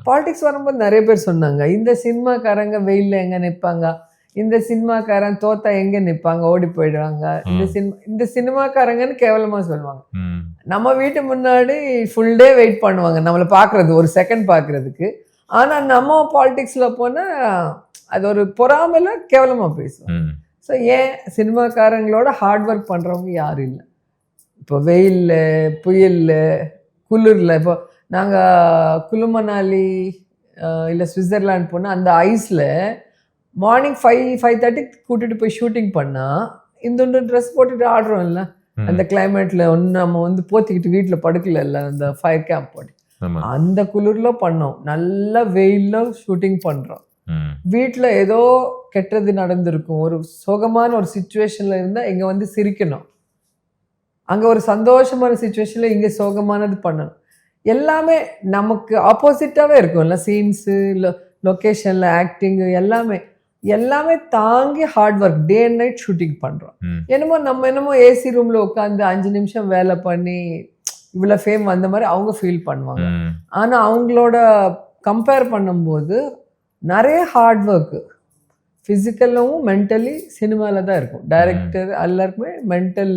Politics வரும்போது நிறைய பேர் சொன்னாங்க, இந்த சினிமாக்காரங்க வெயில்ல எங்க நிற்பாங்க, இந்த சினிமாக்காரன் தோத்தா எங்க நிற்பாங்க, ஓடி போயிடுவாங்க, இந்த சினிமாக்காரங்கன்னு கேவலமா சொல்லுவாங்க. நம்ம வீட்டு முன்னாடி ஃபுல் டே வெயிட் பண்ணுவாங்க நம்மளை பார்க்கறது, ஒரு செகண்ட் பார்க்கறதுக்கு. ஆனா நம்ம பாலிடிக்ஸ்ல போனா அது ஒரு பொறாமையில கேவலமா பேசுவோம். ஸோ ஏன் சினிமாக்காரங்களோட ஹார்ட் ஒர்க் பண்றவங்க யாரும் இல்லை. இப்போ வெயில்ல, புயல்ல, குளிர்ல, இப்போ நாங்கள் குளுமணாலி இல்லை சுவிட்சர்லாந்து போனால் அந்த ஐஸில் மார்னிங் 5:30 கூட்டிட்டு போய் ஷூட்டிங் பண்ணால் இந்த ட்ரெஸ் போட்டுட்டு ஆடுறோம் இல்லை, அந்த கிளைமேட்டில் ஒன்று நம்ம வந்து போத்திக்கிட்டு வீட்டில் படுக்கல இல்லை, அந்த ஃபயர் கேம்ப் போட்டு அந்த குளிரில் பண்ணோம். நல்ல வெயிலில் ஷூட்டிங் பண்ணுறோம். வீட்டில் ஏதோ கெட்டது நடந்திருக்கும், ஒரு சோகமான ஒரு சுச்சுவேஷனில் இருந்தால் இங்கே வந்து சிரிக்கணும், அங்கே ஒரு சந்தோஷமான சுச்சுவேஷனில் இங்கே சோகமானது பண்ணணும். எல்லாமே நமக்கு ஆப்போசிட்டாகவே இருக்கும்ல, சீன்ஸு, லொக்கேஷனில் ஆக்டிங்கு, எல்லாமே தாங்கி hard work, day and night shooting பண்ணுறோம். என்னமோ ஏசி ரூமில் உட்காந்து 5 நிமிஷம் வேலை பண்ணி இவ்வளோ ஃபேம் வந்த மாதிரி அவங்க ஃபீல் பண்ணுவாங்க. ஆனால் அவங்களோட கம்பேர் பண்ணும்போது நிறைய ஹார்ட் ஒர்க்கு ஃபிசிக்கலும் மென்டலி சினிமாவில் தான் இருக்கும். டைரக்டர் எல்லாருக்குமே மென்டல்